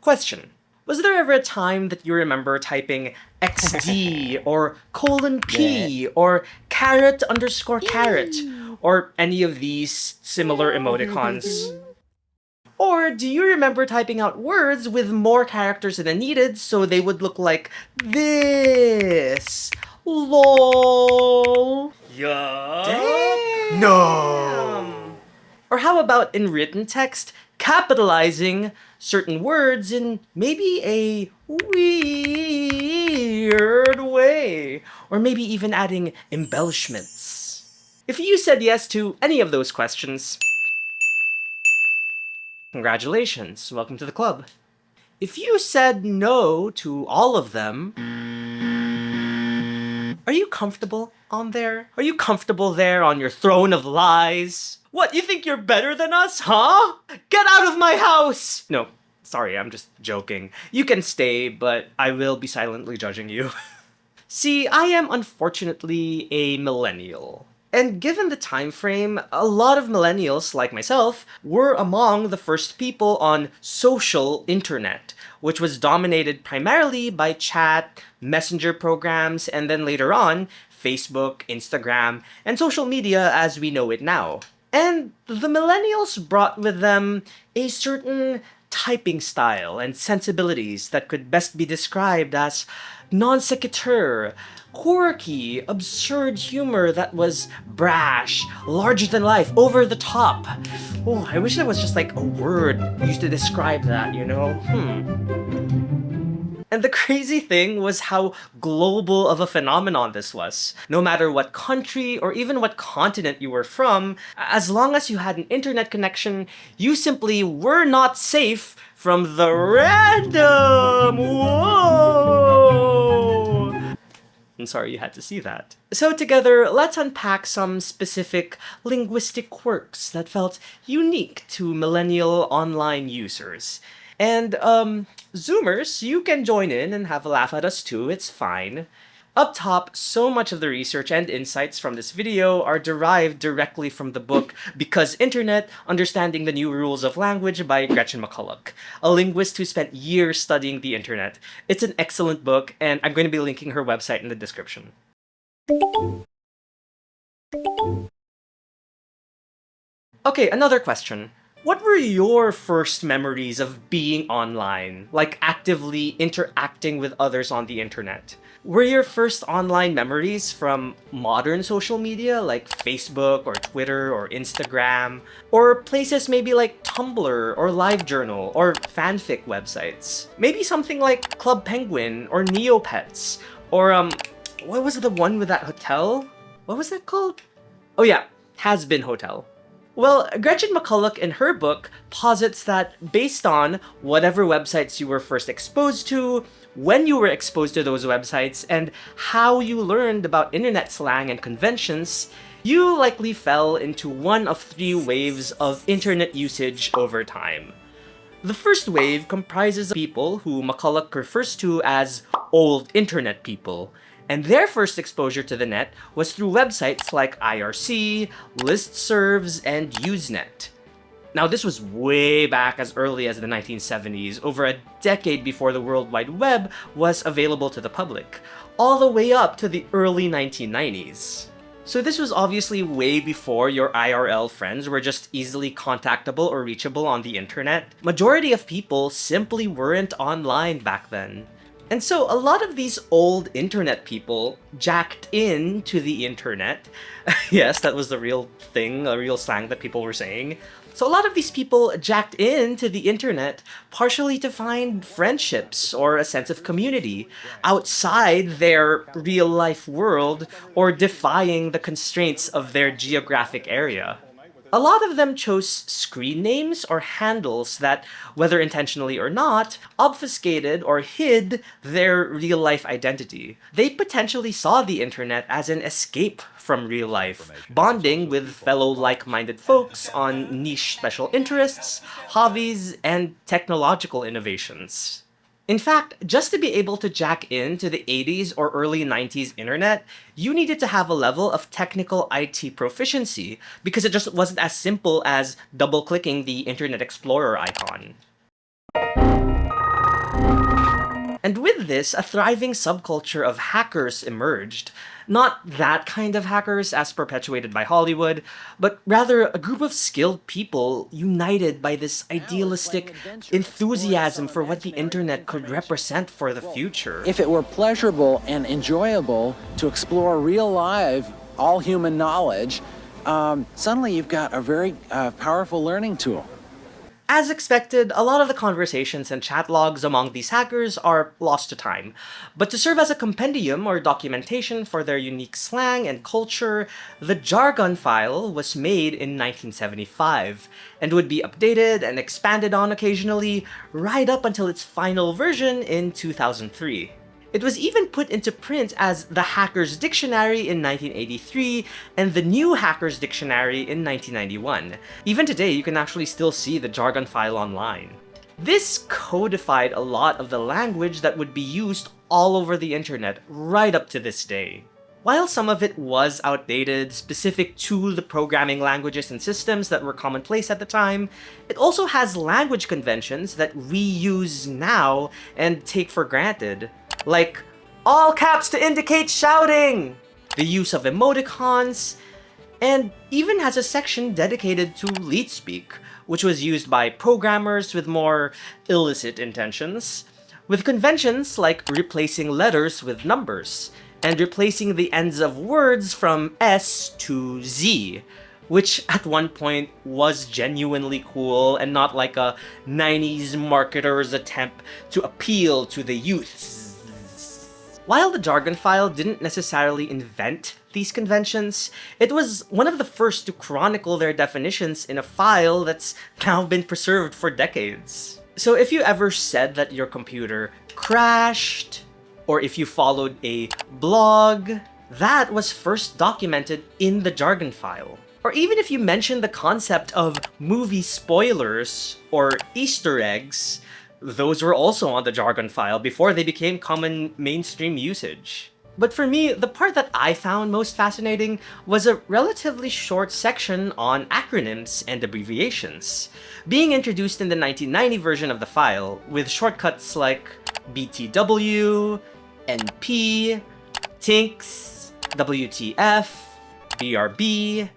Question. Was there ever a time that you remember typing XD or :P or _carrot, or any of these similar emoticons? Or do you remember typing out words with more characters than needed so they would look like this? LOL. Yup. Damn. No. Or how about in written text, capitalizing certain words in maybe a weird way? Or maybe even adding embellishments? If you said yes to any of those questions, congratulations, welcome to the club. If you said no to all of them, are you comfortable on there? Are you comfortable there on your throne of lies? What, you think you're better than us, huh? Get out of my house! No, sorry, I'm just joking. You can stay, but I will be silently judging you. See, I am unfortunately a millennial. And given the time frame, a lot of millennials, like myself, were among the first people on social internet, which was dominated primarily by chat, messenger programs, and then later on, Facebook, Instagram, and social media as we know it now. And the millennials brought with them a certain typing style and sensibilities that could best be described as non sequitur, quirky, absurd humor that was brash, larger than life, over the top. Oh, I wish there was just like a word used to describe that, you know? And the crazy thing was how global of a phenomenon this was. No matter what country or even what continent you were from, as long as you had an internet connection, you simply were not safe from the random. Whoa! I'm sorry you had to see that. So together, let's unpack some specific linguistic quirks that felt unique to millennial online users. And, Zoomers, you can join in and have a laugh at us too, it's fine. Up top, so much of the research and insights from this video are derived directly from the book Because Internet, Understanding the New Rules of Language by Gretchen Mcculloch, a linguist who spent years studying the internet. It's an excellent book, and I'm going to be linking her website in the description. Okay, another question. What were your first memories of being online, like actively interacting with others on the internet? Were your first online memories from modern social media like Facebook or Twitter or Instagram? Or places maybe like Tumblr or LiveJournal or fanfic websites? Maybe something like Club Penguin or Neopets? Or what was the one with that hotel? What was that called? Oh yeah, Has Been Hotel. Well, Gretchen Mcculloch in her book posits that based on whatever websites you were first exposed to, when you were exposed to those websites, and how you learned about internet slang and conventions, you likely fell into one of three waves of internet usage over time. The first wave comprises people who Mcculloch refers to as old internet people, and their first exposure to the net was through websites like IRC, listservs, and Usenet. Now, this was way back as early as the 1970s, over a decade before the World Wide Web was available to the public, all the way up to the early 1990s. So this was obviously way before your IRL friends were just easily contactable or reachable on the internet. Majority of people simply weren't online back then. And so a lot of these old internet people jacked into the internet. Yes, that was the real thing, a real slang that people were saying. So a lot of these people jacked into the internet partially to find friendships or a sense of community outside their real-life world or defying the constraints of their geographic area. A lot of them chose screen names or handles that, whether intentionally or not, obfuscated or hid their real-life identity. They potentially saw the internet as an escape from real life, bonding with fellow like-minded folks on niche special interests, hobbies, and technological innovations. In fact, just to be able to jack into the 80s or early 90s internet, you needed to have a level of technical IT proficiency because it just wasn't as simple as double-clicking the Internet Explorer icon. And with this, a thriving subculture of hackers emerged. Not that kind of hackers as perpetuated by Hollywood, but rather a group of skilled people united by this idealistic enthusiasm for what the internet could represent for the future. If it were pleasurable and enjoyable to explore real live, all human knowledge, suddenly you've got a very powerful learning tool. As expected, a lot of the conversations and chat logs among these hackers are lost to time, but to serve as a compendium or documentation for their unique slang and culture, the jargon file was made in 1975, and would be updated and expanded on occasionally, right up until its final version in 2003. It was even put into print as the Hacker's Dictionary in 1983 and the New Hacker's Dictionary in 1991. Even today, you can actually still see the jargon file online. This codified a lot of the language that would be used all over the internet right up to this day. While some of it was outdated, specific to the programming languages and systems that were commonplace at the time, it also has language conventions that we use now and take for granted. Like, all caps to indicate shouting, the use of emoticons, and even has a section dedicated to leet speak, which was used by programmers with more illicit intentions, with conventions like replacing letters with numbers, and replacing the ends of words from S to Z, which at one point was genuinely cool and not like a 90s marketer's attempt to appeal to the youths. While the jargon file didn't necessarily invent these conventions, it was one of the first to chronicle their definitions in a file that's now been preserved for decades. So if you ever said that your computer crashed, or if you followed a blog, that was first documented in the jargon file. Or even if you mentioned the concept of movie spoilers or Easter eggs, those were also on the jargon file before they became common mainstream usage. But for me, the part that I found most fascinating was a relatively short section on acronyms and abbreviations, being introduced in the 1990 version of the file, with shortcuts like BTW, NP, TINKS, WTF, BRB,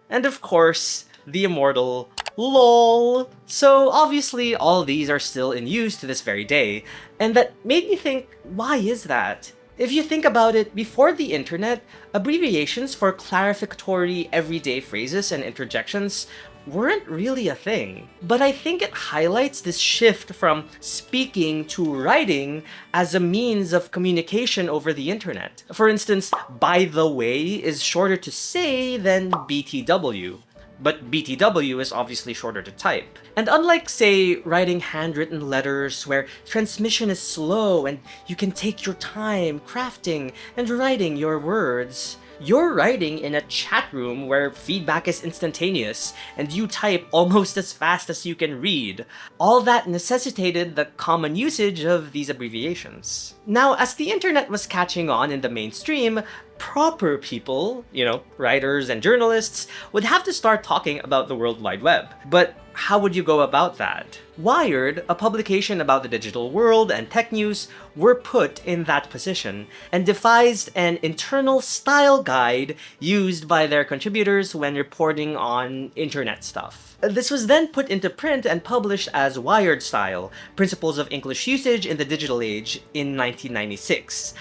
and of course, the immortal LOL. So obviously all these are still in use to this very day, and that made me think, why is that? If you think about it, before the internet, abbreviations for clarificatory everyday phrases and interjections weren't really a thing. But I think it highlights this shift from speaking to writing as a means of communication over the internet. For instance, by the way is shorter to say than BTW. But BTW is obviously shorter to type. And unlike, say, writing handwritten letters where transmission is slow and you can take your time crafting and writing your words, you're writing in a chat room where feedback is instantaneous and you type almost as fast as you can read. All that necessitated the common usage of these abbreviations. Now, as the internet was catching on in the mainstream, proper people, writers and journalists, would have to start talking about the World Wide Web. But how would you go about that? Wired, a publication about the digital world and tech news, were put in that position and devised an internal style guide used by their contributors when reporting on internet stuff. This was then put into print and published as Wired Style, Principles of English Usage in the Digital Age in 1996.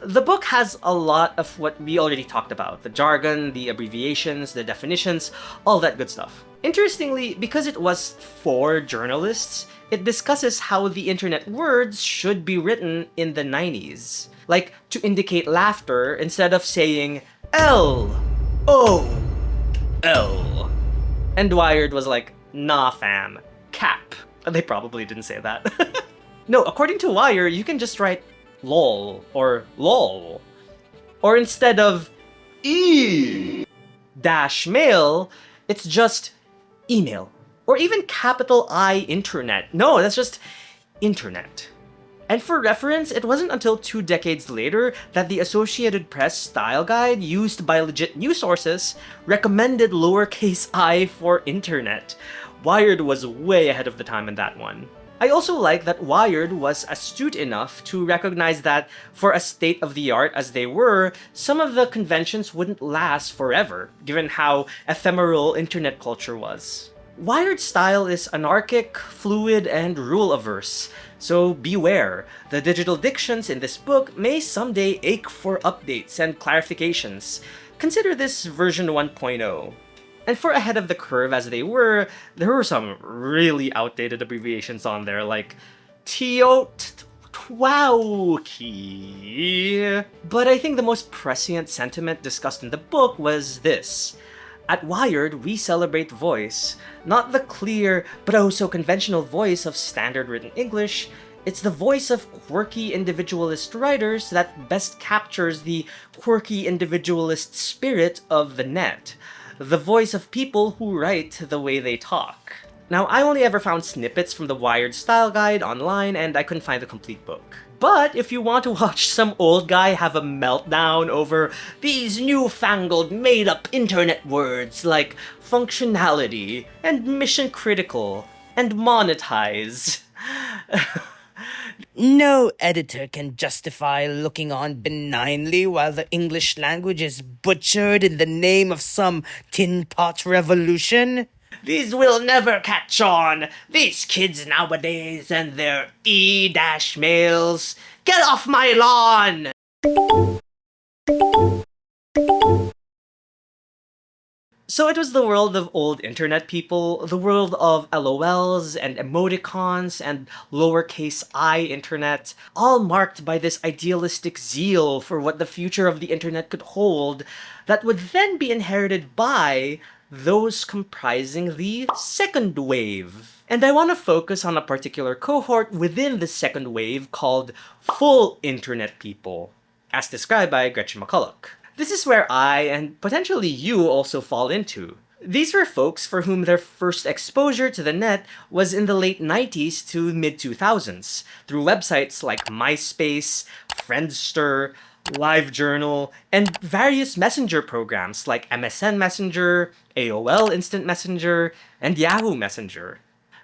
The book has a lot of what we already talked about, the jargon, the abbreviations, the definitions, all that good stuff. Interestingly, because it was for journalists, it discusses how the internet words should be written in the 90s. Like, to indicate laughter, instead of saying LOOOOL. And Wired was like, nah fam, cap. They probably didn't say that. No, according to Wire, you can just write lol or lol. Or instead of e-mail, it's just email. Or even capital I internet. No, that's just internet. And for reference, it wasn't until 2 decades later that the Associated Press style guide, used by legit news sources, recommended lowercase I for internet. Wired was way ahead of the time in that one. I also like that Wired was astute enough to recognize that, for as state-of-the-art as they were, some of the conventions wouldn't last forever, given how ephemeral internet culture was. Wired style is anarchic, fluid, and rule-averse, so beware. The digital dictions in this book may someday ache for updates and clarifications. Consider this version 1.0. And for ahead of the curve as they were, there were some really outdated abbreviations on there, like THAAAAT. But I think the most prescient sentiment discussed in the book was this. At Wired, we celebrate voice, not the clear but oh so conventional voice of standard written English. It's the voice of quirky individualist writers that best captures the quirky individualist spirit of the net. The voice of people who write the way they talk. Now, I only ever found snippets from the Wired style guide online and I couldn't find the complete book. But if you want to watch some old guy have a meltdown over these newfangled made-up internet words like functionality and mission critical and monetize. No editor can justify looking on benignly while the English language is butchered in the name of some tin pot revolution. These will never catch on. These kids nowadays and their e-mails. Get off my lawn! So it was the world of old internet people, the world of LOLs and emoticons and lowercase I internet, all marked by this idealistic zeal for what the future of the internet could hold, that would then be inherited by those comprising the second wave. And I want to focus on a particular cohort within the second wave called full internet people, as described by Gretchen McCulloch. This is where I, and potentially you, also fall into. These were folks for whom their first exposure to the net was in the late 90s to mid-2000s, through websites like MySpace, Friendster, LiveJournal, and various messenger programs like MSN Messenger, AOL Instant Messenger, and Yahoo Messenger.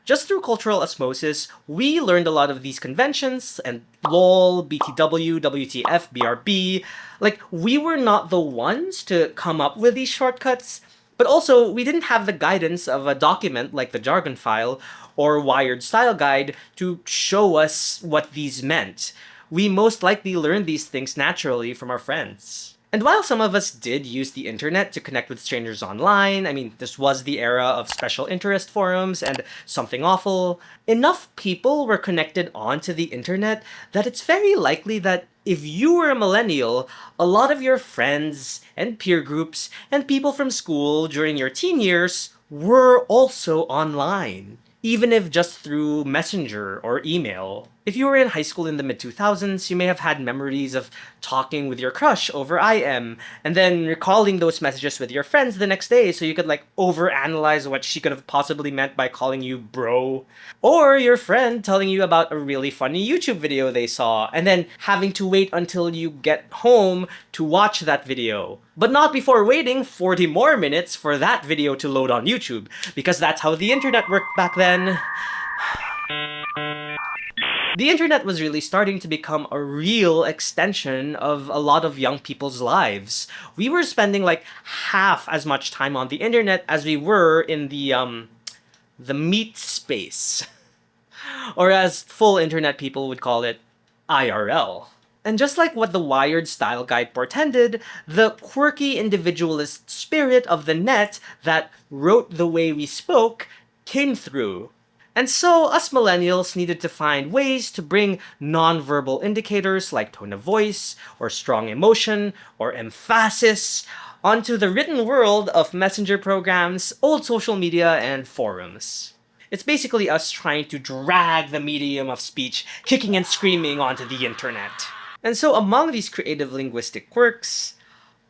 Just through cultural osmosis, we learned a lot of these conventions, and LOL, BTW, WTF, BRB. Like, we were not the ones to come up with these shortcuts, but also we didn't have the guidance of a document like the jargon file or Wired style guide to show us what these meant. We most likely learned these things naturally from our friends. And while some of us did use the internet to connect with strangers online, I mean, this was the era of special interest forums and Something Awful, enough people were connected onto the internet that it's very likely that if you were a millennial, a lot of your friends and peer groups and people from school during your teen years were also online, even if just through Messenger or email. If you were in high school in the mid-2000s, you may have had memories of talking with your crush over IM, and then recalling those messages with your friends the next day so you could overanalyze what she could have possibly meant by calling you bro. Or your friend telling you about a really funny YouTube video they saw, and then having to wait until you get home to watch that video. But not before waiting 40 more minutes for that video to load on YouTube, because that's how the internet worked back then. The internet was really starting to become a real extension of a lot of young people's lives. We were spending half as much time on the internet as we were in the meat space. Or as full internet people would call it, IRL. And just like what the Wired style guide portended, the quirky individualist spirit of the net that wrote the way we spoke came through. And so, us millennials needed to find ways to bring nonverbal indicators like tone of voice, or strong emotion, or emphasis onto the written world of messenger programs, old social media, and forums. It's basically us trying to drag the medium of speech kicking and screaming onto the internet. And so, among these creative linguistic quirks,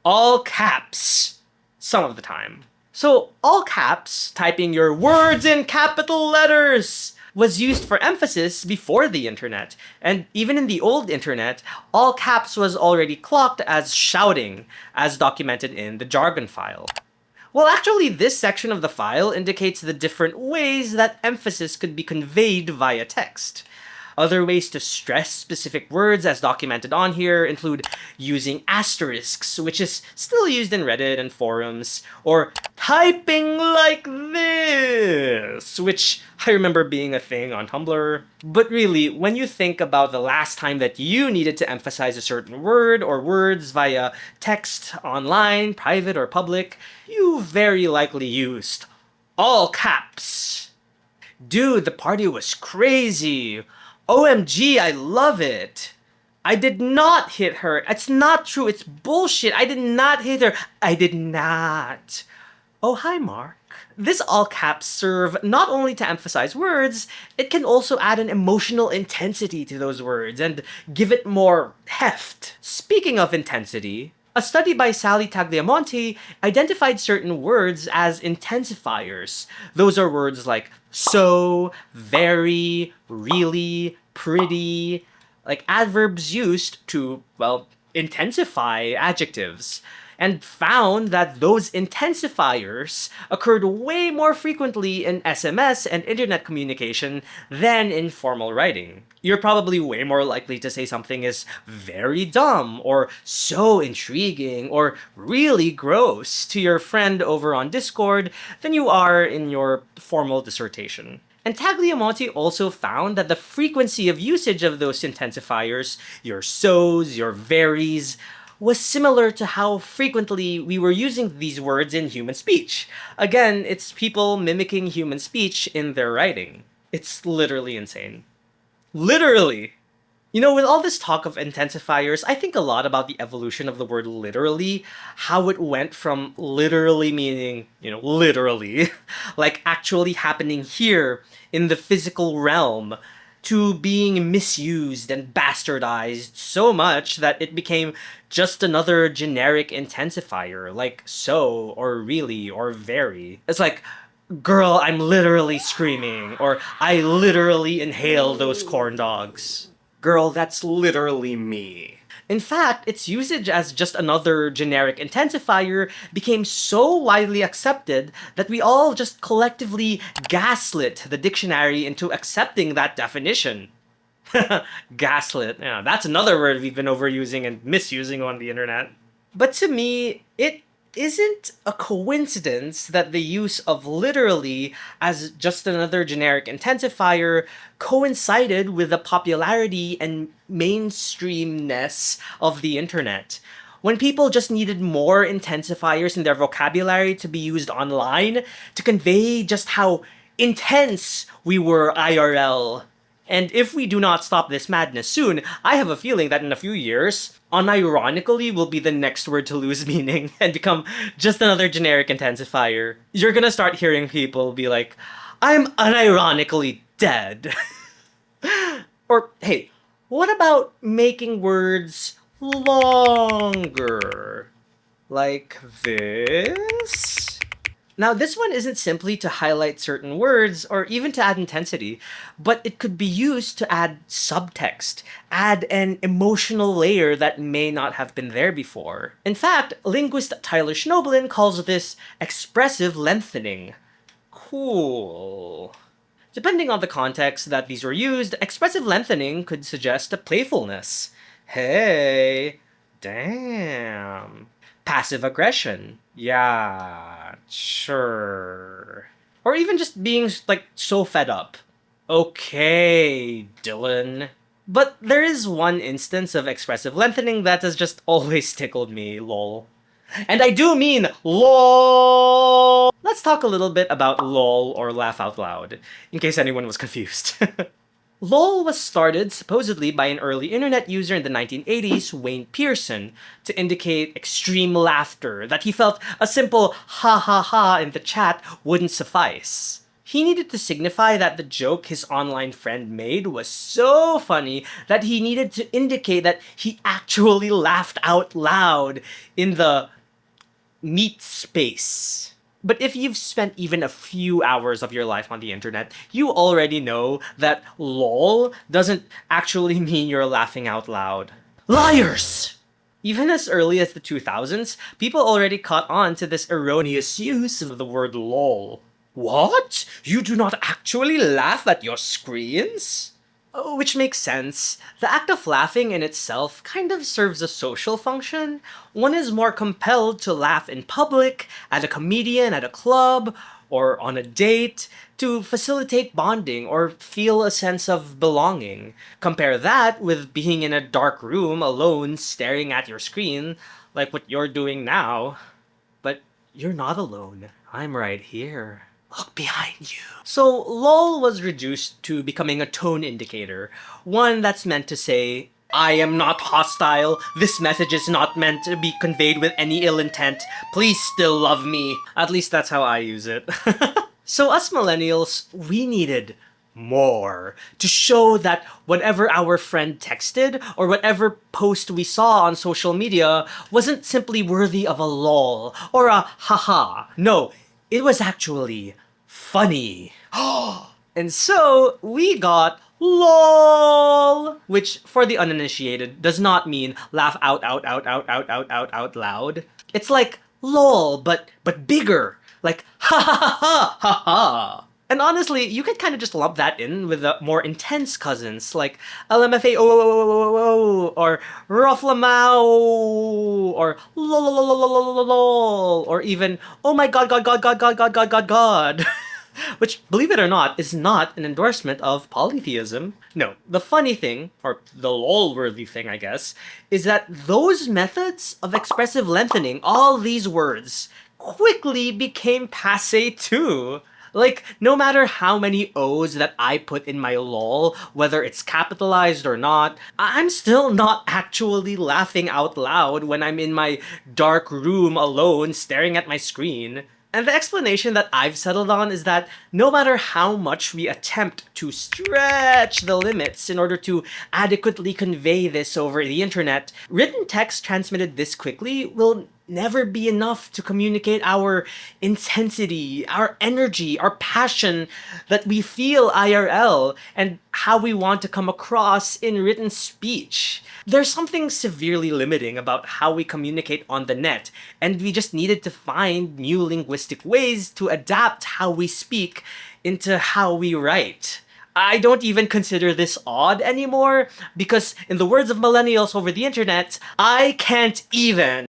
all caps, some of the time. So, all caps, typing your words in capital letters, was used for emphasis before the internet. And even in the old internet, all caps was already clocked as shouting, as documented in the jargon file. Well, actually, this section of the file indicates the different ways that emphasis could be conveyed via text. Other ways to stress specific words as documented on here include using asterisks, which is still used in Reddit and forums, or typing like this, which I remember being a thing on Tumblr. But really, when you think about the last time that you needed to emphasize a certain word or words via text, online, private, or public, you very likely used all caps. Dude, the party was crazy. OMG, I love it. I did not hit her. It's not true. It's bullshit. I did not hit her. I did not. Oh, hi, Mark. This all caps serve not only to emphasize words, it can also add an emotional intensity to those words and give it more heft. Speaking of intensity, a study by Sally Tagliamonte identified certain words as intensifiers. Those are words like so, very, really, pretty, like adverbs used to, well, intensify adjectives, and found that those intensifiers occurred way more frequently in SMS and internet communication than in formal writing. You're probably way more likely to say something is very dumb, or so intriguing, or really gross to your friend over on Discord than you are in your formal dissertation. And Tagliamonte also found that the frequency of usage of those intensifiers, your so's, your very's, was similar to how frequently we were using these words in human speech. Again, it's people mimicking human speech in their writing. It's literally insane. Literally! You know, with all this talk of intensifiers, I think a lot about the evolution of the word literally, how it went from literally meaning, literally, like actually happening here in the physical realm, to being misused and bastardized so much that it became just another generic intensifier, like so, or really, or very. It's like, girl, I'm literally screaming, or I literally inhale those corn dogs. Girl, that's literally me. In fact, its usage as just another generic intensifier became so widely accepted that we all just collectively gaslit the dictionary into accepting that definition. Gaslit, yeah, that's another word we've been overusing and misusing on the internet. But to me, it isn't a coincidence that the use of literally as just another generic intensifier coincided with the popularity and mainstreamness of the internet. When people just needed more intensifiers in their vocabulary to be used online to convey just how intense we were IRL. And if we do not stop this madness soon, I have a feeling that in a few years, unironically will be the next word to lose meaning and become just another generic intensifier. You're gonna start hearing people be like, I'm unironically dead. Or, hey, what about making words longer? Like this? Now, this one isn't simply to highlight certain words or even to add intensity, but it could be used to add subtext, add an emotional layer that may not have been there before. In fact, linguist Tyler Schnoblin calls this expressive lengthening. Cool. Depending on the context that these were used, expressive lengthening could suggest a playfulness. Hey, damn. Passive aggression. Yeah, sure. Or even just being, like, so fed up. Okay, Dylan. But there is one instance of expressive lengthening that has just always tickled me, lol. And I do mean lol! Let's talk a little bit about lol, or laugh out loud, in case anyone was confused. LOL was started supposedly by an early internet user in the 1980s, Wayne Pearson, to indicate extreme laughter, that he felt a simple ha ha ha in the chat wouldn't suffice. He needed to signify that the joke his online friend made was so funny that he needed to indicate that he actually laughed out loud in the meat space. But if you've spent even a few hours of your life on the internet, you already know that lol doesn't actually mean you're laughing out loud. Liars! Even as early as the 2000s, people already caught on to this erroneous use of the word lol. What? You do not actually laugh at your screens? Which makes sense. The act of laughing in itself kind of serves a social function. One is more compelled to laugh in public, at a comedian at a club, or on a date, to facilitate bonding or feel a sense of belonging. Compare that with being in a dark room alone staring at your screen, like what you're doing now. But you're not alone. I'm right here. Look behind you. So lol was reduced to becoming a tone indicator, one that's meant to say, I am not hostile, this message is not meant to be conveyed with any ill intent, please still love me. At least that's how I use it. So us millennials, we needed more to show that whatever our friend texted or whatever post we saw on social media wasn't simply worthy of a lol or a haha. No, it was actually funny. And so we got LOL, which for the uninitiated does not mean laugh out loud. It's like LOL, but bigger. Like ha ha ha ha ha ha. And honestly, you could kind of just lump that in with the more intense cousins like LMFAO or Rufflamau or lol or even oh my god. Which, believe it or not, is not an endorsement of polytheism. No, the funny thing, or the lol-worthy thing, I guess, is that those methods of expressive lengthening all these words quickly became passé too. Like, no matter how many O's that I put in my lol, whether it's capitalized or not, I'm still not actually laughing out loud when I'm in my dark room alone staring at my screen. And the explanation that I've settled on is that no matter how much we attempt to stretch the limits in order to adequately convey this over the internet, written text transmitted this quickly will never be enough to communicate our intensity, our energy, our passion that we feel IRL and how we want to come across in written speech. There's something severely limiting about how we communicate on the net, and we just needed to find new linguistic ways to adapt how we speak into how we write. I don't even consider this odd anymore, because in the words of millennials over the internet, I can't even.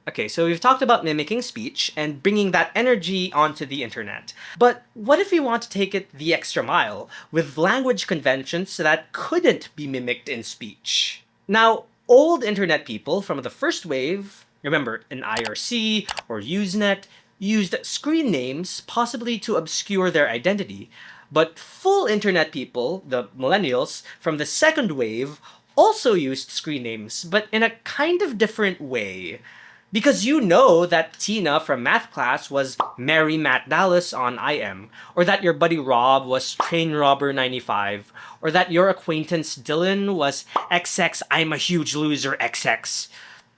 Okay, so we've talked about mimicking speech and bringing that energy onto the internet. But what if we want to take it the extra mile with language conventions that couldn't be mimicked in speech? Now, old internet people from the first wave, remember in IRC or Usenet, used screen names possibly to obscure their identity. But full internet people, the millennials, from the second wave also used screen names, but in a kind of different way. Because you know that Tina from math class was Mary Matt Dallas on IM, or that your buddy Rob was Train Robber 95, or that your acquaintance Dylan was XX I'm a huge loser XX.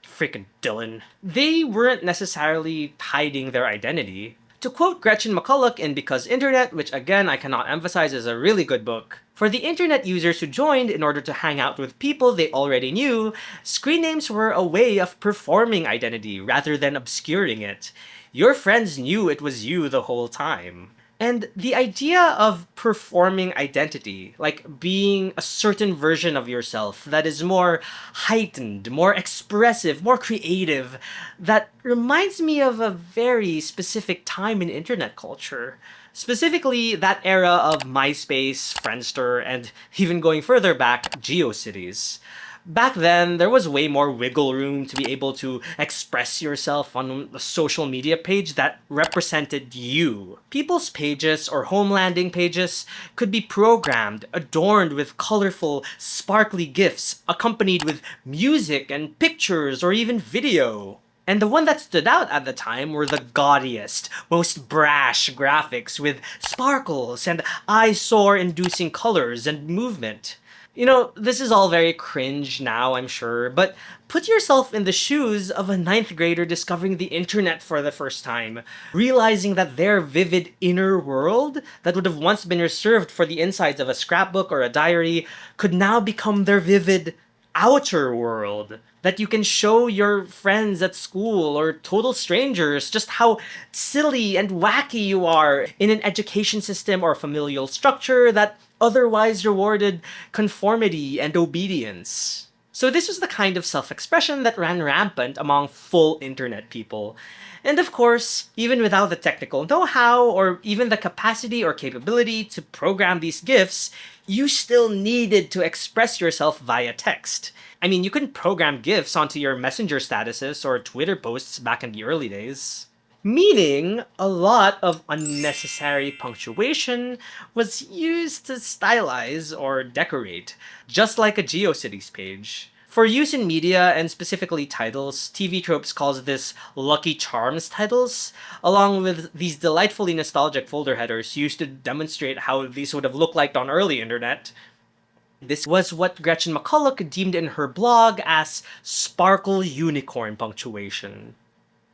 Freaking Dylan. They weren't necessarily hiding their identity. To quote Gretchen Mcculloch in Because Internet, which again I cannot emphasize is a really good book, for the internet users who joined in order to hang out with people they already knew, screen names were a way of performing identity rather than obscuring it. Your friends knew it was you the whole time. And the idea of performing identity, like being a certain version of yourself that is more heightened, more expressive, more creative, that reminds me of a very specific time in internet culture. Specifically, that era of MySpace, Friendster, and even going further back, GeoCities. Back then, there was way more wiggle room to be able to express yourself on a social media page that represented you. People's pages or home landing pages could be programmed, adorned with colorful, sparkly GIFs, accompanied with music and pictures or even video. And the one that stood out at the time were the gaudiest, most brash graphics with sparkles and eyesore-inducing colors and movement. You know, this is all very cringe now, I'm sure, but put yourself in the shoes of a ninth grader discovering the internet for the first time, realizing that their vivid inner world that would have once been reserved for the insides of a scrapbook or a diary could now become their vivid outer world. That you can show your friends at school or total strangers just how silly and wacky you are in an education system or familial structure that otherwise rewarded conformity and obedience. So this was the kind of self-expression that ran rampant among full internet people. And of course, even without the technical know-how or even the capacity or capability to program these GIFs, you still needed to express yourself via text. I mean, you couldn't program GIFs onto your Messenger statuses or Twitter posts back in the early days. Meaning, a lot of unnecessary punctuation was used to stylize or decorate, just like a GeoCities page. For use in media, and specifically titles, TV Tropes calls this Lucky Charms titles, along with these delightfully nostalgic folder headers used to demonstrate how these would have looked like on early internet. This was what Gretchen Mcculloch deemed in her blog as sparkle unicorn punctuation.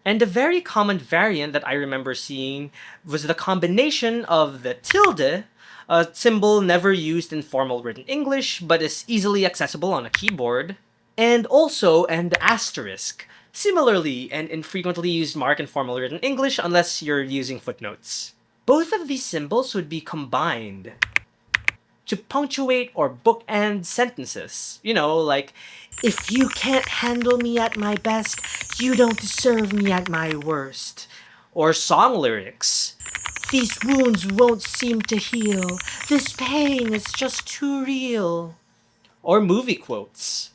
And a very common variant that I remember seeing was the combination of the tilde, a symbol never used in formal written English but is easily accessible on a keyboard, and also an asterisk, similarly an infrequently used mark in formal written English unless you're using footnotes. Both of these symbols would be combined to punctuate or bookend sentences. You know, like, if you can't handle me at my best, you don't deserve me at my worst. Or song lyrics. These wounds won't seem to heal. This pain is just too real. Or movie quotes.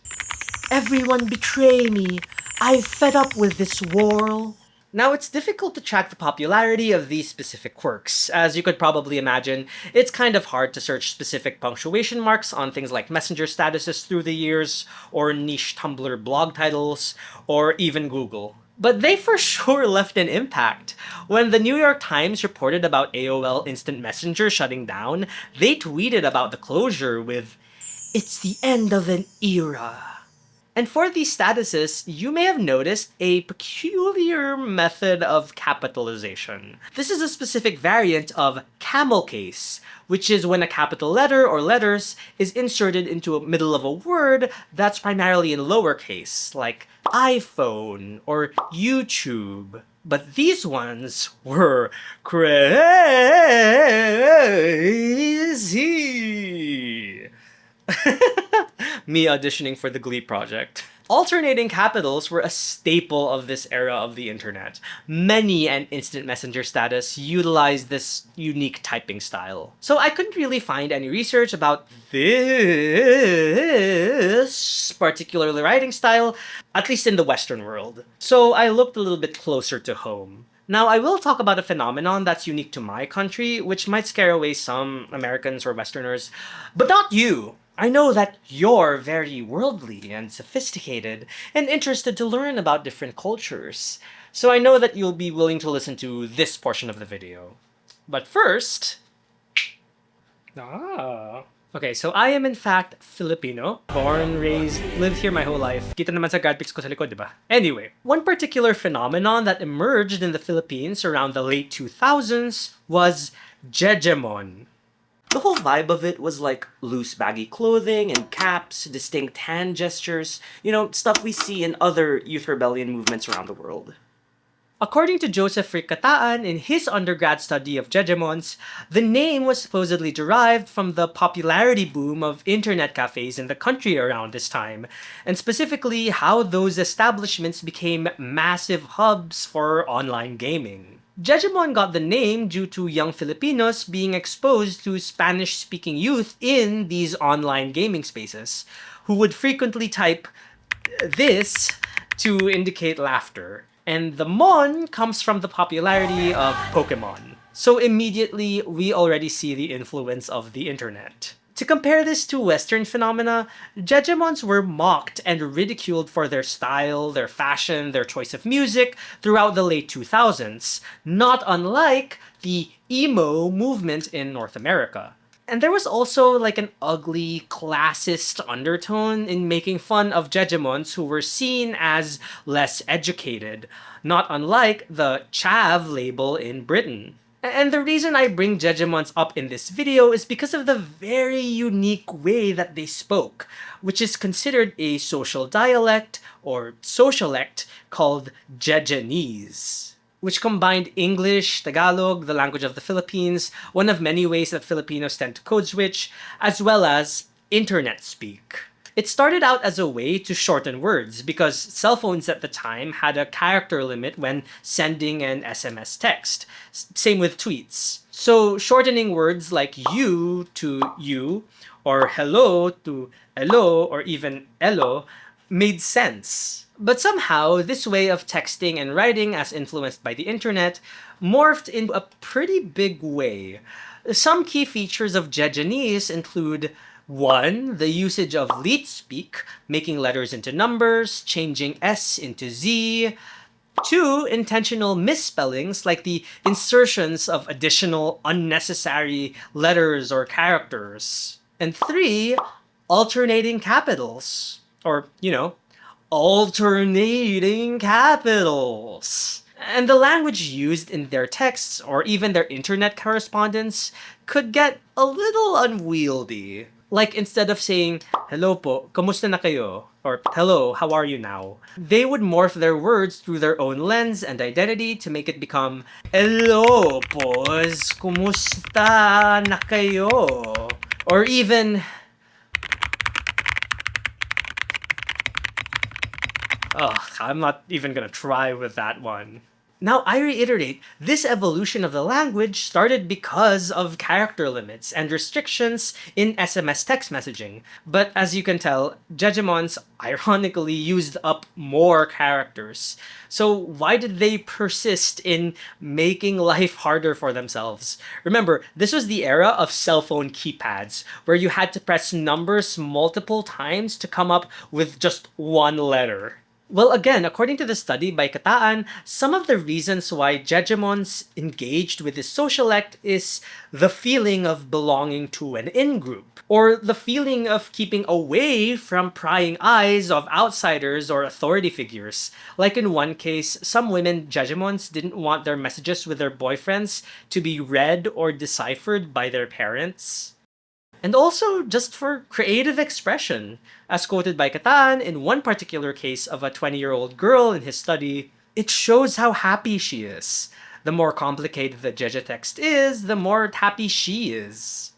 Everyone betray me. I've fed up with this war. Now, it's difficult to track the popularity of these specific quirks. As you could probably imagine, it's kind of hard to search specific punctuation marks on things like Messenger statuses through the years, or niche Tumblr blog titles, or even Google. But they for sure left an impact. When the New York Times reported about AOL Instant Messenger shutting down, they tweeted about the closure with, "It's the end of an era." And for these statuses, you may have noticed a peculiar method of capitalization. This is a specific variant of camel case, which is when a capital letter or letters is inserted into the middle of a word that's primarily in lowercase, like iPhone or YouTube. But these ones were crazy! Me auditioning for the Glee project. Alternating capitals were a staple of this era of the internet. Many an instant messenger status utilized this unique typing style. So I couldn't really find any research about this particular writing style, at least in the Western world. So I looked a little bit closer to home. Now, I will talk about a phenomenon that's unique to my country, which might scare away some Americans or Westerners, but not you. I know that you're very worldly and sophisticated and interested to learn about different cultures, so I know that you'll be willing to listen to this portion of the video. But first... Okay, so I am in fact Filipino. Born, raised, lived here my whole life. Kita naman sa grad pics ko sa likod, diba? Anyway, one particular phenomenon that emerged in the Philippines around the late 2000s was Jejemon. The whole vibe of it was like loose baggy clothing and caps, distinct hand gestures, you know, stuff we see in other youth rebellion movements around the world. According to Joseph Cataan in his undergrad study of Jejemons, the name was supposedly derived from the popularity boom of internet cafes in the country around this time, and specifically how those establishments became massive hubs for online gaming. Jejemon got the name due to young Filipinos being exposed to Spanish-speaking youth in these online gaming spaces, who would frequently type "this" to indicate laughter. And the mon comes from the popularity of Pokemon. So immediately, we already see the influence of the internet. To compare this to Western phenomena, Jejemons were mocked and ridiculed for their style, their fashion, their choice of music throughout the late 2000s, not unlike the emo movement in North America. And there was also like an ugly classist undertone in making fun of Jejemons who were seen as less educated, not unlike the chav label in Britain. And the reason I bring Jejemons up in this video is because of the very unique way that they spoke, which is considered a social dialect or socialect called Jejenese, which combined English, Tagalog, the language of the Philippines, one of many ways that Filipinos tend to code switch, as well as internet speak. It started out as a way to shorten words because cell phones at the time had a character limit when sending an SMS text. Same with tweets. So shortening words like you to you, or hello to hello, or even elo made sense. But somehow, this way of texting and writing, as influenced by the internet, morphed into a pretty big way. Some key features of Jejenese include 1. The usage of leet speak, making letters into numbers, changing S into Z. 2. Intentional misspellings, like the insertions of additional unnecessary letters or characters. And 3. Alternating capitals, or, alternating capitals. And the language used in their texts or even their internet correspondence could get a little unwieldy. Like instead of saying, hello po, kamusta na kayo? Or hello, how are you now? They would morph their words through their own lens and identity to make it become, hello pos, kumusta na kayo? Or even, ugh, I'm not even gonna try with that one. Now, I reiterate, this evolution of the language started because of character limits and restrictions in SMS text messaging. But as you can tell, Jejemons ironically used up more characters. So why did they persist in making life harder for themselves? Remember, this was the era of cell phone keypads, where you had to press numbers multiple times to come up with just one letter. Well, again, according to the study by Cataan, some of the reasons why Jejemons engaged with this socialect is the feeling of belonging to an in-group, or the feeling of keeping away from prying eyes of outsiders or authority figures. Like in one case, some women Jejemons didn't want their messages with their boyfriends to be read or deciphered by their parents. And also just for creative expression. As quoted by Cataan in one particular case of a 20-year-old girl in his study, it shows how happy she is. The more complicated the Jeje text is, the more happy she is.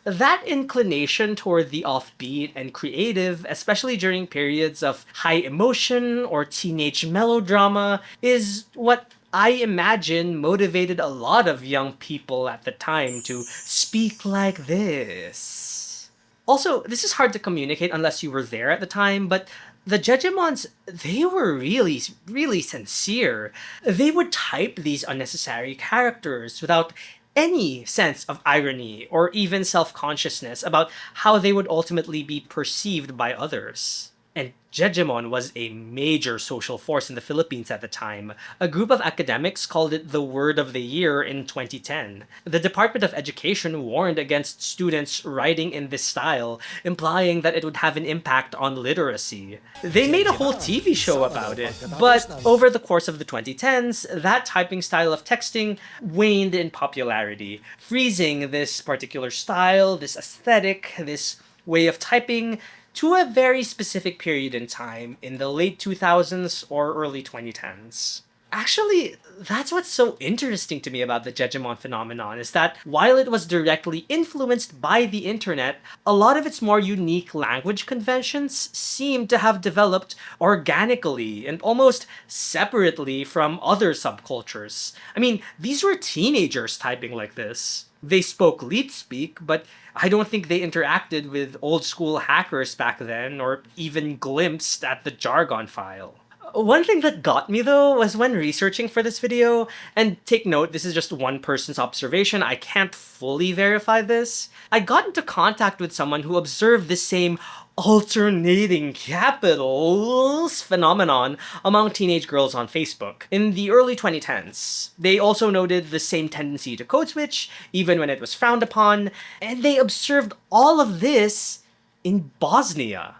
That inclination toward the offbeat and creative, especially during periods of high emotion or teenage melodrama, is what I imagine motivated a lot of young people at the time to speak like this. Also, this is hard to communicate unless you were there at the time, but the Jejemons, they were really, really sincere. They would type these unnecessary characters without any sense of irony or even self-consciousness about how they would ultimately be perceived by others. And Jejemon was a major social force in the Philippines at the time. A group of academics called it the word of the year in 2010. The Department of Education warned against students writing in this style, implying that it would have an impact on literacy. They made a whole TV show about it, but over the course of the 2010s, that typing style of texting waned in popularity, freezing this particular style, this aesthetic, this way of typing to a very specific period in time in the late 2000s or early 2010s. Actually, that's what's so interesting to me about the Jejemon phenomenon, is that while it was directly influenced by the internet, a lot of its more unique language conventions seem to have developed organically and almost separately from other subcultures. I mean, these were teenagers typing like this. They spoke leet speak, but I don't think they interacted with old school hackers back then or even glimpsed at the jargon file. One thing that got me though was when researching for this video, and take note, this is just one person's observation, I can't fully verify this, I got into contact with someone who observed the same alternating capitals phenomenon among teenage girls on Facebook in the early 2010s. They also noted the same tendency to code switch, even when it was frowned upon, and they observed all of this in Bosnia.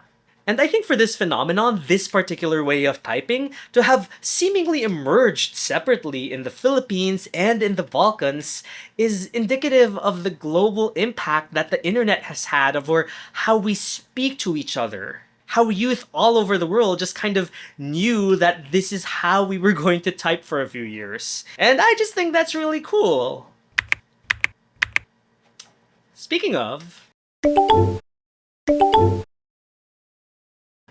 And I think for this phenomenon, this particular way of typing, to have seemingly emerged separately in the Philippines and in the Balkans, is indicative of the global impact that the internet has had over how we speak to each other. How youth all over the world just kind of knew that this is how we were going to type for a few years. And I just think that's really cool. Speaking of...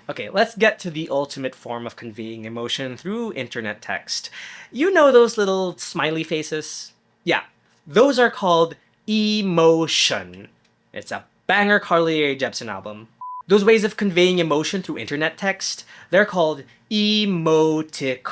Okay, let's get to the ultimate form of conveying emotion through internet text. You know those little smiley faces? Yeah, those are called emotion. It's a banger Carly Rae Jepsen album. Those ways of conveying emotion through internet text, they're called emoticons.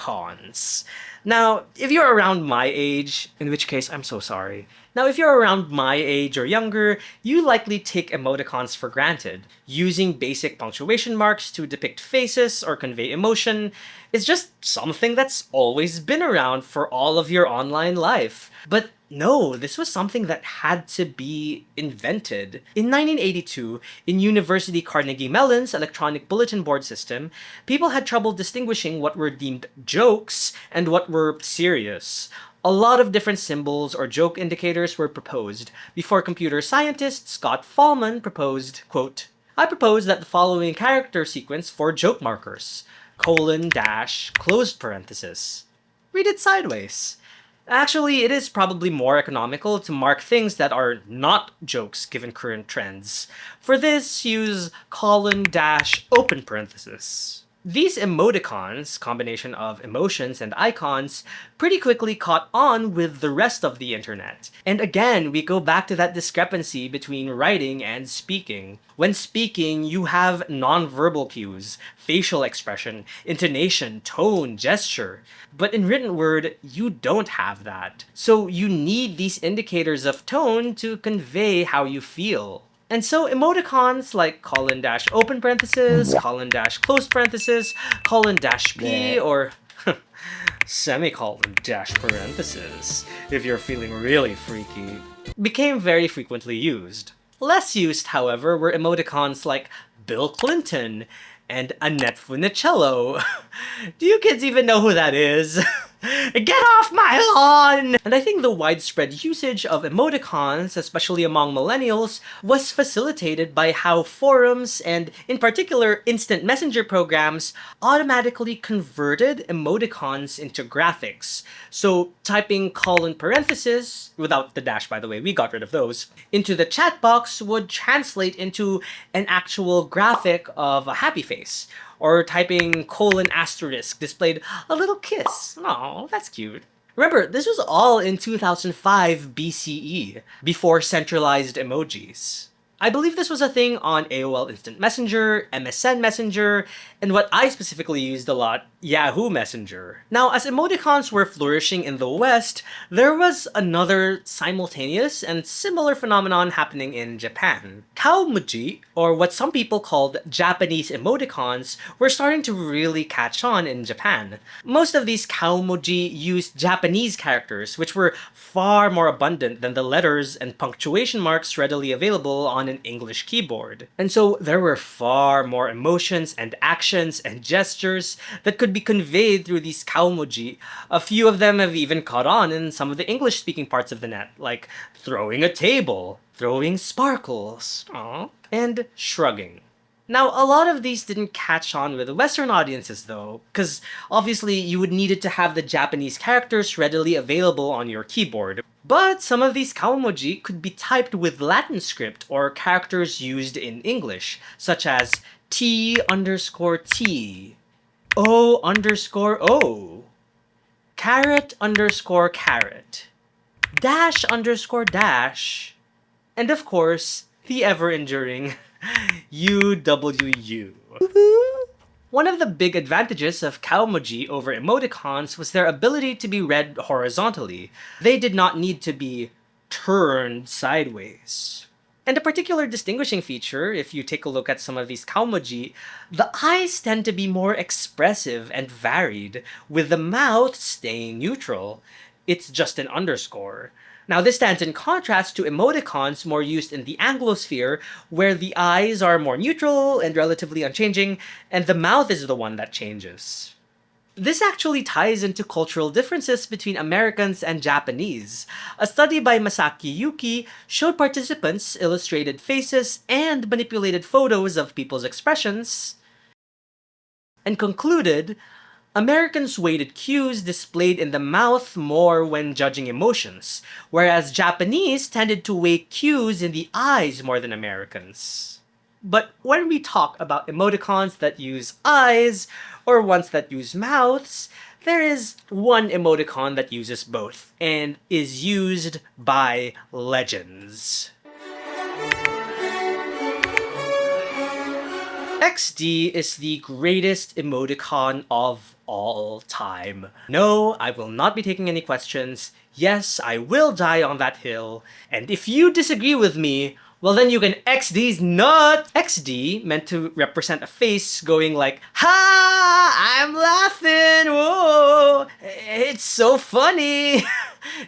Now, if you're around my age, in which case I'm so sorry. Now, if you're around my age or younger, you likely take emoticons for granted. Using basic punctuation marks to depict faces or convey emotion is just something that's always been around for all of your online life. But no, this was something that had to be invented. In 1982, in University Carnegie Mellon's electronic bulletin board system, people had trouble distinguishing what were deemed jokes and what were serious. A lot of different symbols or joke indicators were proposed before computer scientist Scott Fahlman proposed, quote, "I propose that the following character sequence for joke markers, : closed parenthesis. Read it sideways. Actually, it is probably more economical to mark things that are not jokes given current trends. For this, use : open parenthesis. These emoticons, combination of emotions and icons, pretty quickly caught on with the rest of the internet. And again, we go back to that discrepancy between writing and speaking. When speaking, you have nonverbal cues, facial expression, intonation, tone, gesture. But in written word, you don't have that. So you need these indicators of tone to convey how you feel. And so emoticons like : open parenthesis, : closed parenthesis, : -p, or semicolon dash parenthesis, if you're feeling really freaky, became very frequently used. Less used, however, were emoticons like Bill Clinton and Annette Funicello. Do you kids even know who that is? Get off my lawn! And I think the widespread usage of emoticons, especially among millennials, was facilitated by how forums, and in particular instant messenger programs, automatically converted emoticons into graphics. So typing : parenthesis, without the dash by the way, we got rid of those, into the chat box would translate into an actual graphic of a happy face. Or typing : displayed a little kiss. Aw, that's cute. Remember, this was all in 2005 BCE, before centralized emojis. I believe this was a thing on AOL Instant Messenger, MSN Messenger, and what I specifically used a lot, Yahoo Messenger. Now, as emoticons were flourishing in the West, there was another simultaneous and similar phenomenon happening in Japan. Kaomuji, or what some people called Japanese emoticons, were starting to really catch on in Japan. Most of these kaomuji used Japanese characters, which were far more abundant than the letters and punctuation marks readily available on an English keyboard. And so there were far more emotions and actions and gestures that could be conveyed through these kaomuji. A few of them have even caught on in some of the English-speaking parts of the net, like throwing a table, throwing sparkles, and shrugging. Now, a lot of these didn't catch on with Western audiences though, because obviously you would need to have the Japanese characters readily available on your keyboard. But some of these kaomuji could be typed with Latin script or characters used in English, such as T_T, O_O, _carrot, dash, and of course, the ever-enduring UWU. One of the big advantages of Kaomoji over emoticons was their ability to be read horizontally. They did not need to be turned sideways. And a particular distinguishing feature, if you take a look at some of these Kaomoji, the eyes tend to be more expressive and varied, with the mouth staying neutral. It's just an underscore. Now, this stands in contrast to emoticons more used in the Anglosphere, where the eyes are more neutral and relatively unchanging, and the mouth is the one that changes. This actually ties into cultural differences between Americans and Japanese. A study by Masaki Yuki showed participants illustrated faces and manipulated photos of people's expressions, and concluded Americans weighted cues displayed in the mouth more when judging emotions, whereas Japanese tended to weigh cues in the eyes more than Americans. But when we talk about emoticons that use eyes, or ones that use mouths, there is one emoticon that uses both, and is used by legends. XD is the greatest emoticon of all time. No, I will not be taking any questions. Yes, I will die on that hill. And if you disagree with me, well then you can XD's nut! XD meant to represent a face going like, ha! I'm laughing! Whoa! It's so funny!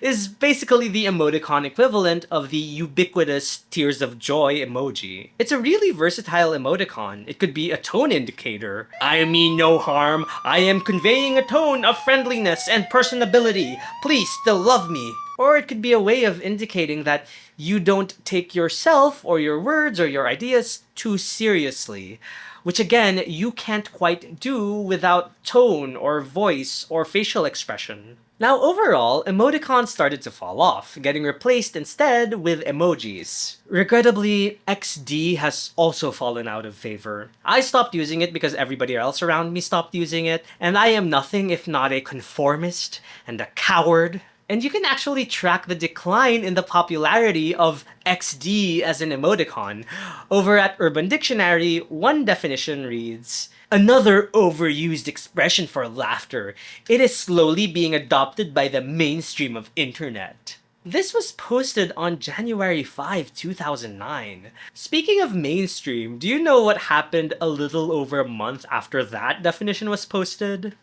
Is basically the emoticon equivalent of the ubiquitous tears of joy emoji. It's a really versatile emoticon. It could be a tone indicator. I mean no harm. I am conveying a tone of friendliness and personability. Please still love me. Or it could be a way of indicating that you don't take yourself or your words or your ideas too seriously, which again, you can't quite do without tone or voice or facial expression. Now overall, emoticons started to fall off, getting replaced instead with emojis. Regrettably, XD has also fallen out of favor. I stopped using it because everybody else around me stopped using it, and I am nothing if not a conformist and a coward. And you can actually track the decline in the popularity of XD as an emoticon. Over at Urban Dictionary, one definition reads, "Another overused expression for laughter. It is slowly being adopted by the mainstream of internet." This was posted on January 5, 2009. Speaking of mainstream, do you know what happened a little over a month after that definition was posted?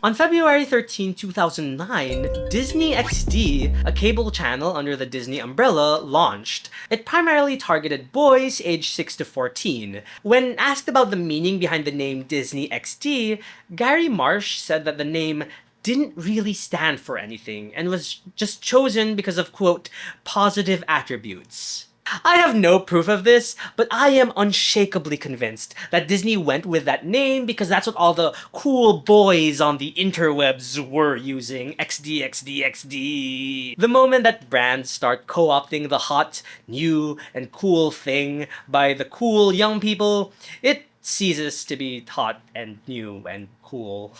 On February 13, 2009, Disney XD, a cable channel under the Disney umbrella, launched. It primarily targeted boys aged 6 to 14. When asked about the meaning behind the name Disney XD, Gary Marsh said that the name didn't really stand for anything and was just chosen because of, quote, positive attributes. I have no proof of this, but I am unshakably convinced that Disney went with that name because that's what all the cool boys on the interwebs were using. XD, XD, XD. The moment that brands start co-opting the hot, new, and cool thing by the cool young people, it ceases to be hot and new and cool.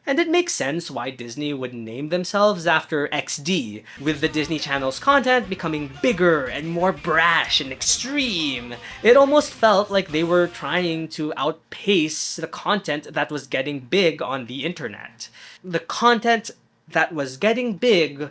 And it makes sense why Disney would name themselves after XD, with the Disney Channel's content becoming bigger and more brash and extreme. It almost felt like they were trying to outpace the content that was getting big on the internet. The content that was getting big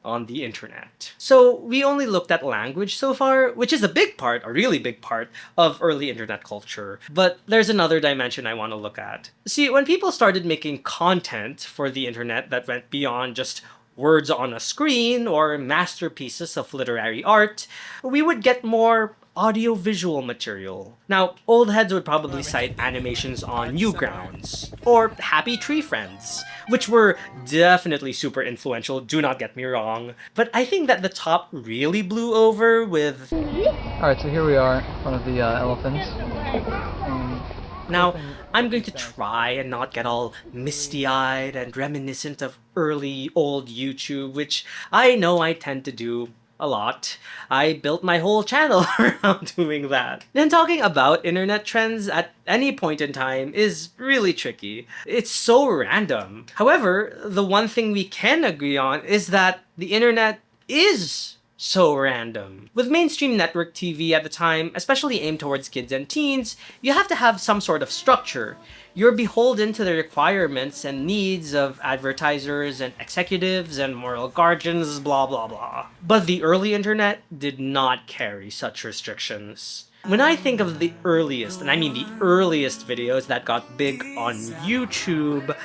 on the internet. So we only looked at language so far, which is a big part, a really big part, of early internet culture. But there's another dimension I want to look at. See, when people started making content for the internet that went beyond just words on a screen or masterpieces of literary art, we would get more audio-visual material. Now, old heads would probably cite animations on Newgrounds, or Happy Tree Friends, which were definitely super influential, do not get me wrong. But I think that the top really blew over with... Alright, so here we are, in front of the elephants. Now, I'm going to try and not get all misty-eyed and reminiscent of early old YouTube, which I know I tend to do a lot. I built my whole channel around doing that. And talking about internet trends at any point in time is really tricky. It's so random. However, the one thing we can agree on is that the internet is So random. With mainstream network TV at the time, especially aimed towards kids and teens, you have to have some sort of structure. You're beholden to the requirements and needs of advertisers and executives and moral guardians, blah blah blah. But the early internet did not carry such restrictions. When I think of the earliest, and I mean the earliest videos that got big on YouTube,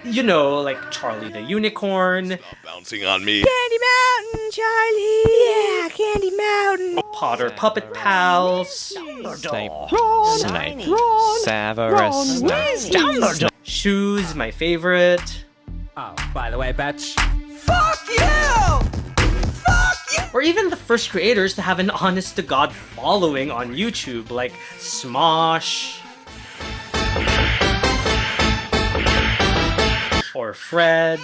you know, like Charlie the Unicorn, Stop bouncing on me. Candy Mountain, Charlie! Yeah, Candy Mountain! Potter Puppet Pals, Snape, Severus, Shoes, my favorite, Oh, by the way, Betch. Fuck you! Fuck you! or even the first creators to have an honest-to-God following on YouTube, like Smosh, or Fred,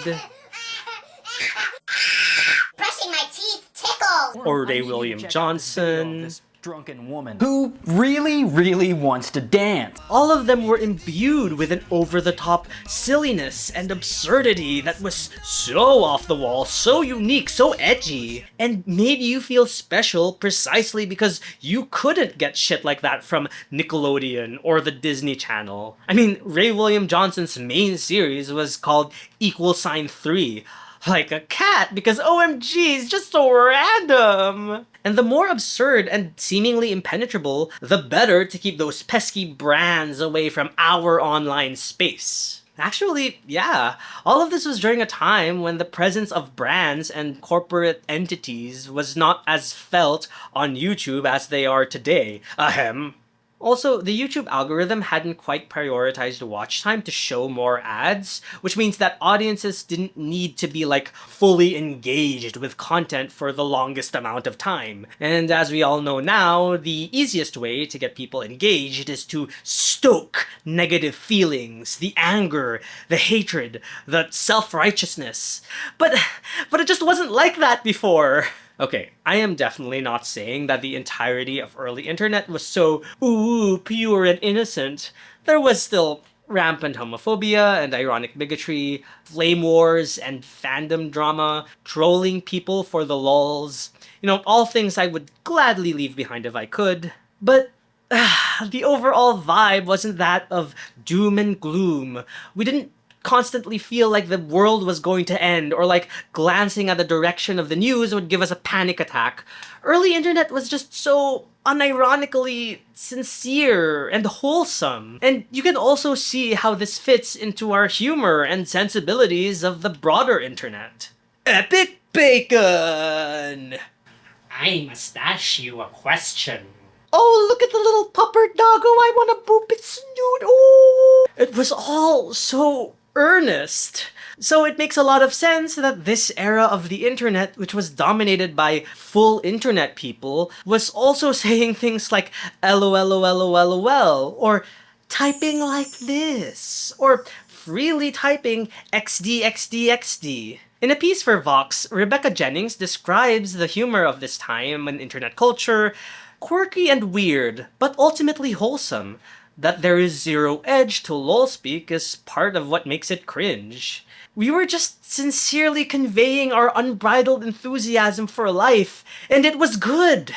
Brushing my teeth tickles. or Ray William Johnson. Drunken woman who really wants to dance. All of them were imbued with an over-the-top silliness and absurdity that was so off the wall, so unique, so edgy, and made you feel special precisely because you couldn't get shit like that from Nickelodeon or the Disney Channel. I mean, Ray William Johnson's main series was called =3. Like a cat, because OMG, it's just so random! And the more absurd and seemingly impenetrable, the better to keep those pesky brands away from our online space. Actually, yeah, all of this was during a time when the presence of brands and corporate entities was not as felt on YouTube as they are today. Ahem. Also, the YouTube algorithm hadn't quite prioritized watch time to show more ads, which means that audiences didn't need to be like fully engaged with content for the longest amount of time. And as we all know now, the easiest way to get people engaged is to stoke negative feelings, the anger, the hatred, the self-righteousness. But it just wasn't like that before. Okay, I am definitely not saying that the entirety of early internet was so pure and innocent. There was still rampant homophobia and ironic bigotry, flame wars and fandom drama, trolling people for the lulz. You know, all things I would gladly leave behind if I could. But the overall vibe wasn't that of doom and gloom. We didn't constantly feel like the world was going to end, or like glancing at the direction of the news would give us a panic attack. Early internet was just so unironically sincere and wholesome. And you can also see how this fits into our humor and sensibilities of the broader internet. Epic Bacon! I must ask you a question. Oh, look at the little pupper doggo, I wanna boop its snoot, oh! It was all so earnest. So it makes a lot of sense that this era of the internet, which was dominated by full internet people, was also saying things like LOLOLOLOL, or typing like this, or freely typing XD XD XD. In a piece for Vox, Rebecca Jennings describes the humor of this time and internet culture, quirky and weird, but ultimately wholesome. That there is zero edge to lolspeak is part of what makes it cringe. We were just sincerely conveying our unbridled enthusiasm for life, and it was good.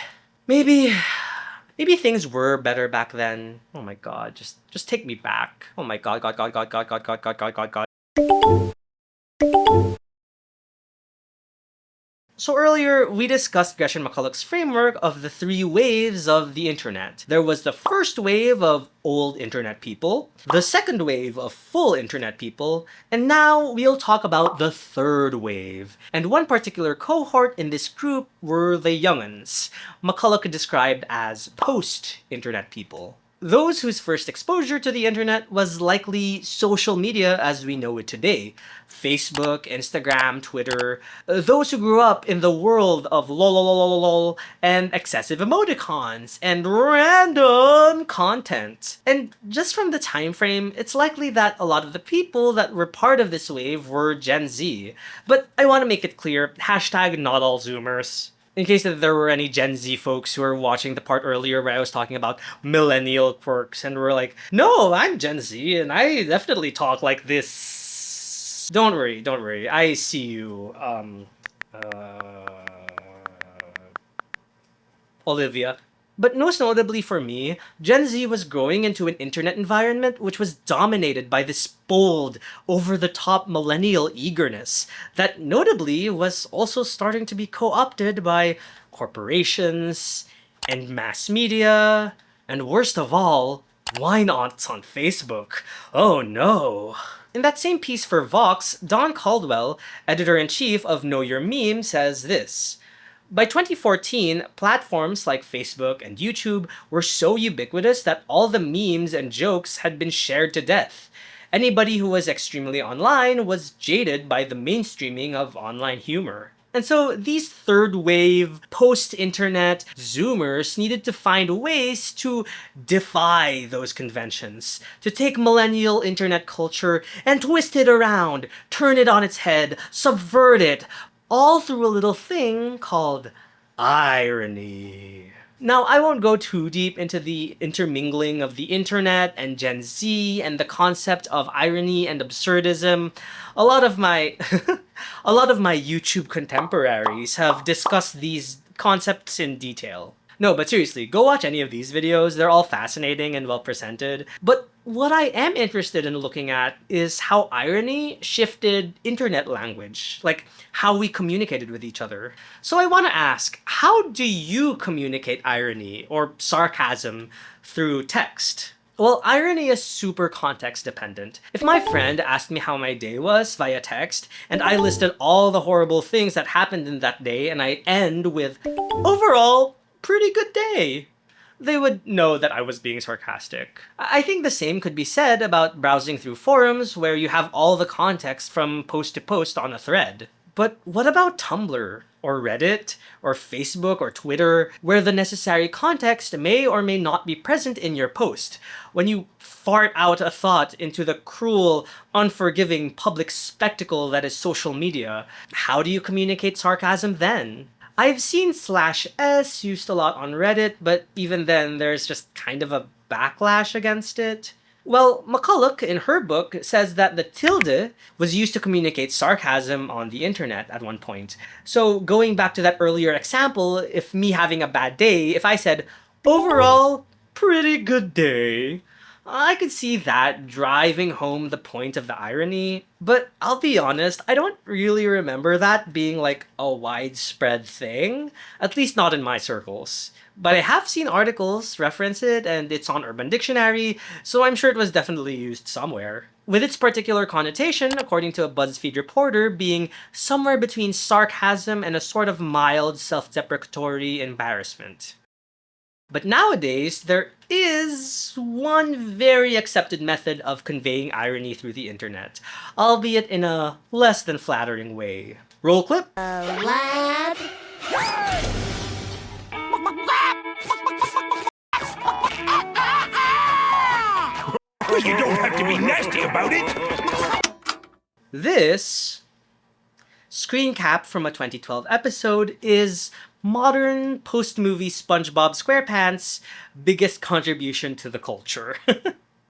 Maybe things were better back then. Oh my god, just take me back. Oh my god, god. So earlier, we discussed Gresham McCulloch's framework of the 3 waves of the internet. There was the first wave of old internet people, the second wave of full internet people, and now we'll talk about the third wave. And one particular cohort in this group were the young'uns, McCulloch described as post-internet people. Those whose first exposure to the internet was likely social media as we know it today. Facebook, Instagram, Twitter. Those who grew up in the world of lol and excessive emoticons and random content. And just from the time frame, it's likely that a lot of the people that were part of this wave were Gen Z. But I want to make it clear, hashtag not all Zoomers. In case that there were any Gen Z folks who were watching the part earlier where I was talking about millennial quirks and were like, no, I'm Gen Z and I definitely talk like this. Don't worry, I see you. Olivia. But most notably for me, Gen Z was growing into an internet environment which was dominated by this bold, over-the-top millennial eagerness that notably was also starting to be co-opted by corporations and mass media, and worst of all, wine-aunts on Facebook. Oh no. In that same piece for Vox, Don Caldwell, editor-in-chief of Know Your Meme, says this: by 2014, platforms like Facebook and YouTube were so ubiquitous that all the memes and jokes had been shared to death. Anybody who was extremely online was jaded by the mainstreaming of online humor. And so these third wave, post-internet Zoomers needed to find ways to defy those conventions, to take millennial internet culture and twist it around, turn it on its head, subvert it, all through a little thing called irony. Now, I won't go too deep into the intermingling of the internet and Gen Z and the concept of irony and absurdism. A lot of my YouTube contemporaries have discussed these concepts in detail. No, but seriously, go watch any of these videos. They're all fascinating and well presented. But what I am interested in looking at is how irony shifted internet language, like how we communicated with each other. So I want to ask, how do you communicate irony or sarcasm through text? Well, irony is super context dependent. If my friend asked me how my day was via text, and I listed all the horrible things that happened in that day, and I end with, overall, pretty good day, they would know that I was being sarcastic. I think the same could be said about browsing through forums where you have all the context from post to post on a thread. But what about Tumblr, or Reddit, or Facebook, or Twitter, where the necessary context may or may not be present in your post? When you fart out a thought into the cruel, unforgiving public spectacle that is social media, how do you communicate sarcasm then? I've seen /s used a lot on Reddit, but even then there's just kind of a backlash against it. Well, Mcculloch, in her book, says that the tilde was used to communicate sarcasm on the internet at one point. So going back to that earlier example, if me having a bad day, if I said, overall, pretty good day, I could see that driving home the point of the irony, but I'll be honest, I don't really remember that being like a widespread thing, at least not in my circles. But I have seen articles reference it, and it's on Urban Dictionary, so I'm sure it was definitely used somewhere. With its particular connotation, according to a BuzzFeed reporter, being somewhere between sarcasm and a sort of mild self-deprecatory embarrassment. But nowadays, there is one very accepted method of conveying irony through the internet, albeit in a less than flattering way. Roll clip. Lab. You don't have to be nasty about it. This screen cap from a 2012 episode is modern post-movie SpongeBob SquarePants' biggest contribution to the culture.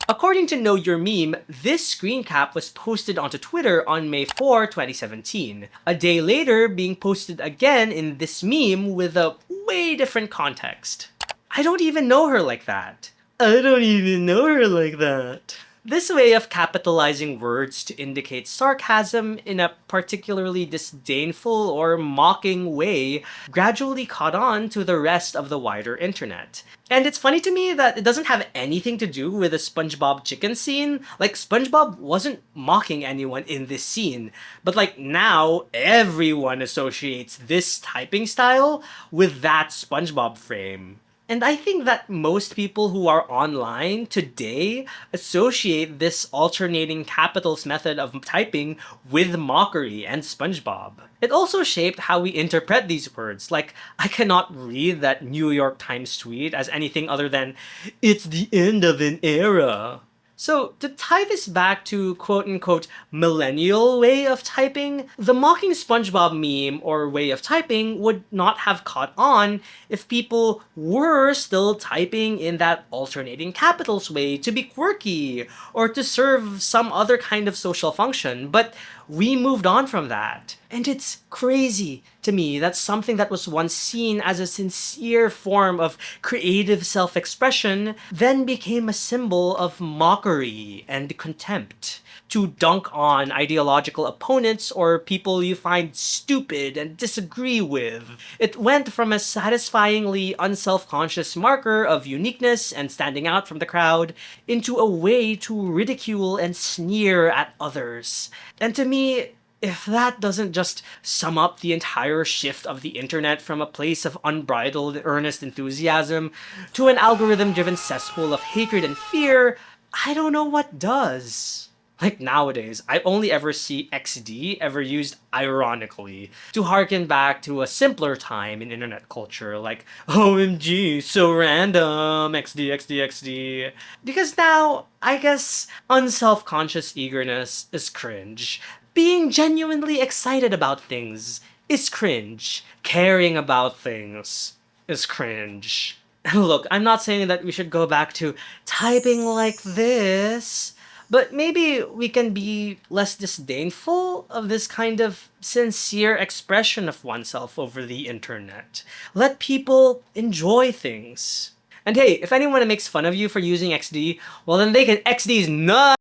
According to Know Your Meme, this screen cap was posted onto Twitter on May 4, 2017. A day later, being posted again in this meme with a way different context. I don't even know her like that. I don't even know her like that. This way of capitalizing words to indicate sarcasm in a particularly disdainful or mocking way gradually caught on to the rest of the wider internet. And it's funny to me that it doesn't have anything to do with the SpongeBob chicken scene. Like, SpongeBob wasn't mocking anyone in this scene, but like now everyone associates this typing style with that SpongeBob frame. And I think that most people who are online today associate this alternating capitals method of typing with mockery and SpongeBob. It also shaped how we interpret these words. Like, I cannot read that New York Times tweet as anything other than, "It's the end of an era." So, to tie this back to quote-unquote millennial way of typing, the mocking SpongeBob meme or way of typing would not have caught on if people were still typing in that alternating capitals way to be quirky or to serve some other kind of social function. But we moved on from that. And it's crazy to me that something that was once seen as a sincere form of creative self-expression then became a symbol of mockery and contempt. To dunk on ideological opponents or people you find stupid and disagree with. It went from a satisfyingly unself-conscious marker of uniqueness and standing out from the crowd into a way to ridicule and sneer at others. And to me, if that doesn't just sum up the entire shift of the internet from a place of unbridled, earnest enthusiasm to an algorithm-driven cesspool of hatred and fear, I don't know what does. Like nowadays, I only ever see XD ever used ironically to harken back to a simpler time in internet culture, like OMG, so random, XD, XD, XD. Because now, I guess unself-conscious eagerness is cringe. Being genuinely excited about things is cringe. Caring about things is cringe. Look, I'm not saying that we should go back to typing like this, but maybe we can be less disdainful of this kind of sincere expression of oneself over the internet. Let people enjoy things. And hey, if anyone makes fun of you for using XD, well then they can XD's nuts!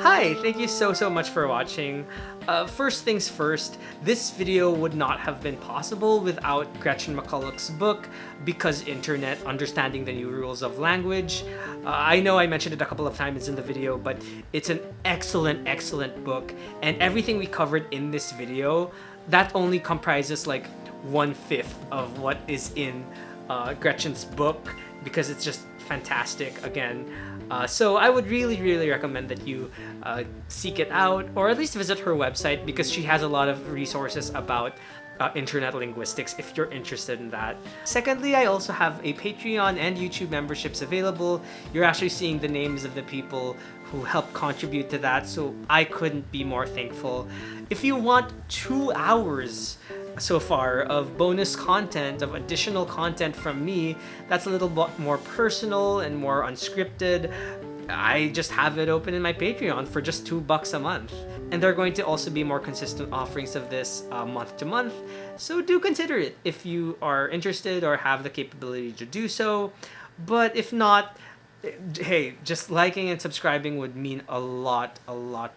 Hi, thank you so much for watching. First things first, this video would not have been possible without Gretchen Mcculloch's book, Because Internet, Understanding the New Rules of Language. I know I mentioned it a couple of times in the video, but it's an excellent book, and everything we covered in this video, that only comprises like 1/5 of what is in Gretchen's book, because it's just fantastic again. So I would really recommend that you seek it out, or at least visit her website, because she has a lot of resources about internet linguistics if you're interested in that. Secondly, I also have a Patreon and YouTube memberships available. You're actually seeing the names of the people who help contribute to that, so I couldn't be more thankful. If you want 2 hours so far of bonus content, of additional content from me that's a little bit more personal and more unscripted, I just have it open in my Patreon for just $2 a month. And there are going to also be more consistent offerings of this month to month, so do consider it if you are interested or have the capability to do so. But if not, hey, just liking and subscribing would mean a lot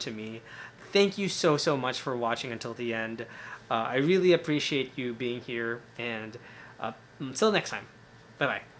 to me. Thank you so much for watching until the end. I really appreciate you being here, and until next time, bye-bye.